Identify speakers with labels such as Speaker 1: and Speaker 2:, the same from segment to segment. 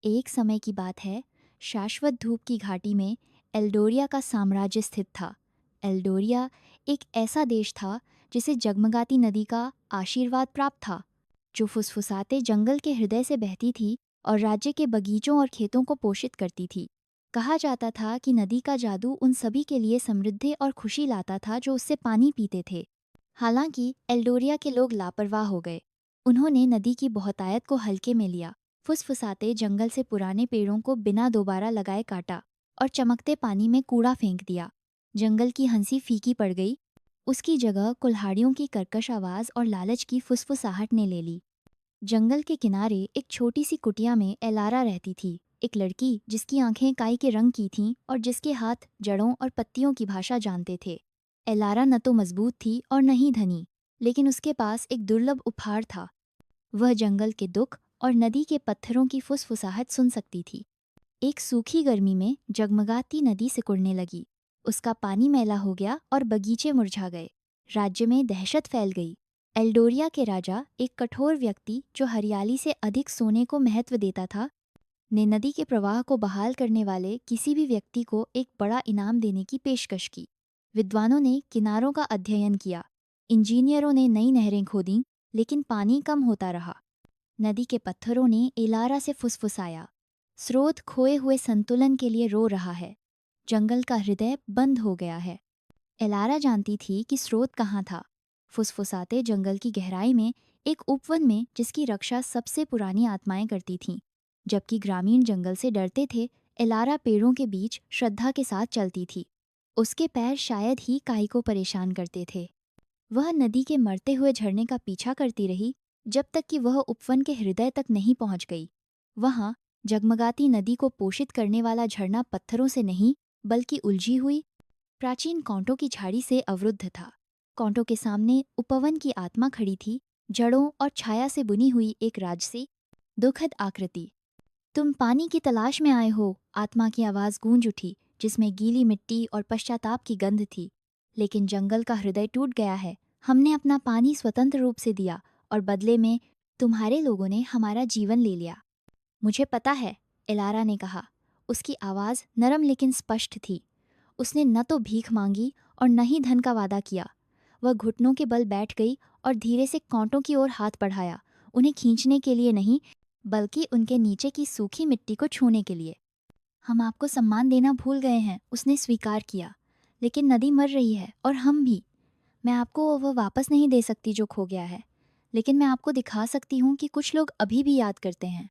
Speaker 1: एक समय की बात है, शाश्वत धूप की घाटी में एल्डोरिया का साम्राज्य स्थित था। एल्डोरिया एक ऐसा देश था जिसे जगमगाती नदी का आशीर्वाद प्राप्त था, जो फुसफुसाते जंगल के हृदय से बहती थी और राज्य के बगीचों और खेतों को पोषित करती थी। कहा जाता था कि नदी का जादू उन सभी के लिए समृद्धि और खुशी लाता था जो उससे पानी पीते थे। हालांकि एल्डोरिया के लोग लापरवाह हो गए। उन्होंने नदी की बहुतायत को हल्के में लिया, फुसफुसाते जंगल से पुराने पेड़ों को बिना दोबारा लगाए काटा और चमकते पानी में कूड़ा फेंक दिया। जंगल की हंसी फीकी पड़ गई। उसकी जगह कुल्हाड़ियों की कर्कश आवाज और लालच की फुसफुसाहट ने ले ली। जंगल के किनारे एक छोटी सी कुटिया में एलारा रहती थी, एक लड़की जिसकी आंखें काई के रंग की थीं और जिसके हाथ जड़ों और पत्तियों की भाषा जानते थे। एलारा न तो मजबूत थी और न ही धनी, लेकिन उसके पास एक दुर्लभ उपहार था। वह जंगल के दुख और नदी के पत्थरों की फुसफुसाहट सुन सकती थी। एक सूखी गर्मी में जगमगाती नदी सिकुड़ने लगी। उसका पानी मैला हो गया और बगीचे मुरझा गए। राज्य में दहशत फैल गई। एल्डोरिया के राजा, एक कठोर व्यक्ति जो हरियाली से अधिक सोने को महत्व देता था, ने नदी के प्रवाह को बहाल करने वाले किसी भी व्यक्ति को एक बड़ा इनाम देने की पेशकश की। विद्वानों ने किनारों का अध्ययन किया, इंजीनियरों ने नई नहरें खोदी, लेकिन पानी कम होता रहा। नदी के पत्थरों ने एलारा से फुसफुसाया, स्रोत खोए हुए संतुलन के लिए रो रहा है। जंगल का हृदय बंद हो गया है। एलारा जानती थी कि स्रोत कहाँ था। फुसफुसाते जंगल की गहराई में, एक उपवन में जिसकी रक्षा सबसे पुरानी आत्माएं करती थीं। जबकि ग्रामीण जंगल से डरते थे, एलारा पेड़ों के बीच श्रद्धा के साथ चलती थी। उसके पैर शायद ही काई को परेशान करते थे। वह नदी के मरते हुए झरने का पीछा करती रही, जब तक कि वह उपवन के हृदय तक नहीं पहुंच गई। वहां जगमगाती नदी को पोषित करने वाला झरना पत्थरों से नहीं, बल्कि उलझी हुई प्राचीन कांटों की झाड़ी से अवरुद्ध था। कांटों के सामने उपवन की आत्मा खड़ी थी, जड़ों और छाया से बुनी हुई एक राजसी, दुखद आकृति। तुम पानी की तलाश में आए हो, आत्मा की आवाज गूंज उठी, जिसमें गीली मिट्टी और पश्चाताप की गंध थी। लेकिन जंगल का हृदय टूट गया है। हमने अपना पानी स्वतंत्र रूप से दिया और बदले में तुम्हारे लोगों ने हमारा जीवन ले लिया। मुझे पता है, एलारा ने कहा। उसकी आवाज नरम लेकिन स्पष्ट थी। उसने न तो भीख मांगी और न ही धन का वादा किया। वह घुटनों के बल बैठ गई और धीरे से कांटों की ओर हाथ बढ़ाया, उन्हें खींचने के लिए नहीं, बल्कि उनके नीचे की सूखी मिट्टी को छूने के लिए। हम आपको सम्मान देना भूल गए हैं, उसने स्वीकार किया। लेकिन नदी मर रही है और हम भी। मैं आपको वह वापस नहीं दे सकती जो खो गया है, लेकिन मैं आपको दिखा सकती हूँ कि कुछ लोग अभी भी याद करते हैं।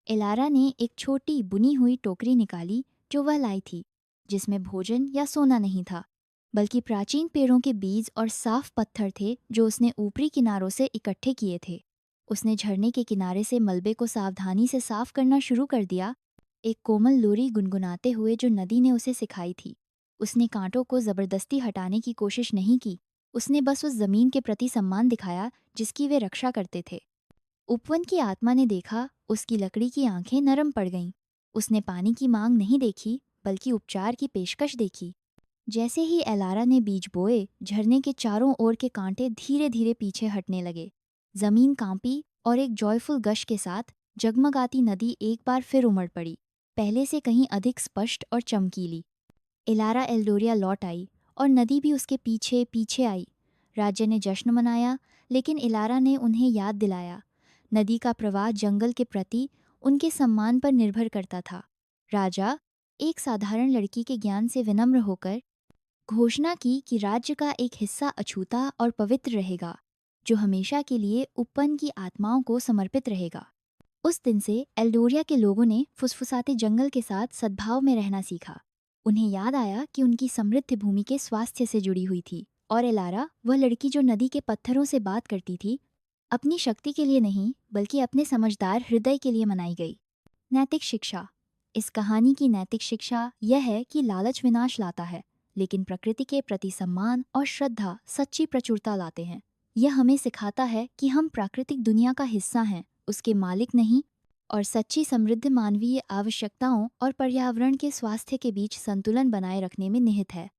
Speaker 1: एलारा ने एक छोटी बुनी हुई टोकरी निकाली जो वह लाई थी, जिसमें भोजन या सोना नहीं था, बल्कि प्राचीन पेड़ों के बीज और साफ पत्थर थे जो उसने ऊपरी किनारों से इकट्ठे किए थे। उसने झरने के किनारे से मलबे को सावधानी से साफ करना शुरू कर दिया, एक कोमल लोरी गुनगुनाते हुए जो नदी ने उसे सिखाई थी। उसने कांटों को जबरदस्ती हटाने की कोशिश नहीं की। उसने बस उस जमीन के प्रति सम्मान दिखाया जिसकी वे रक्षा करते थे। उपवन की आत्मा ने देखा, उसकी लकड़ी की आंखें नरम पड़ गईं। उसने पानी की मांग नहीं देखी, बल्कि उपचार की पेशकश देखी। जैसे ही एलारा ने बीज बोए, झरने के चारों ओर के कांटे धीरे धीरे पीछे हटने लगे। जमीन कांपी और एक जॉयफुल गश के साथ जगमगाती नदी एक बार फिर उमड़ पड़ी, पहले से कहीं अधिक स्पष्ट और चमकीली। एलारा एल्डोरिया लौट आई और नदी भी उसके पीछे पीछे आई। राज्य ने जश्न मनाया, लेकिन एलारा ने उन्हें याद दिलाया, नदी का प्रवाह जंगल के प्रति उनके सम्मान पर निर्भर करता था। राजा, एक साधारण लड़की के ज्ञान से विनम्र होकर, घोषणा की कि राज्य का एक हिस्सा अछूता और पवित्र रहेगा, जो हमेशा के लिए उपवन की आत्माओं को समर्पित रहेगा। उस दिन से एल्डोरिया के लोगों ने फुसफुसाते जंगल के साथ सद्भाव में रहना सीखा। उन्हें याद आया कि उनकी समृद्ध भूमि के स्वास्थ्य से जुड़ी हुई थी, और एलारा, वह लड़की जो नदी के पत्थरों से बात करती थी, अपनी शक्ति के लिए नहीं, बल्कि अपने समझदार हृदय के लिए मनाई गई। नैतिक शिक्षा। इस कहानी की नैतिक शिक्षा यह है कि लालच विनाश लाता है, लेकिन प्रकृति के प्रति सम्मान और श्रद्धा सच्ची प्रचुरता लाते हैं। यह हमें सिखाता है कि हम प्राकृतिक दुनिया का हिस्सा हैं, उसके मालिक नहीं, और सच्ची समृद्ध मानवीय आवश्यकताओं और पर्यावरण के स्वास्थ्य के बीच संतुलन बनाए रखने में निहित है।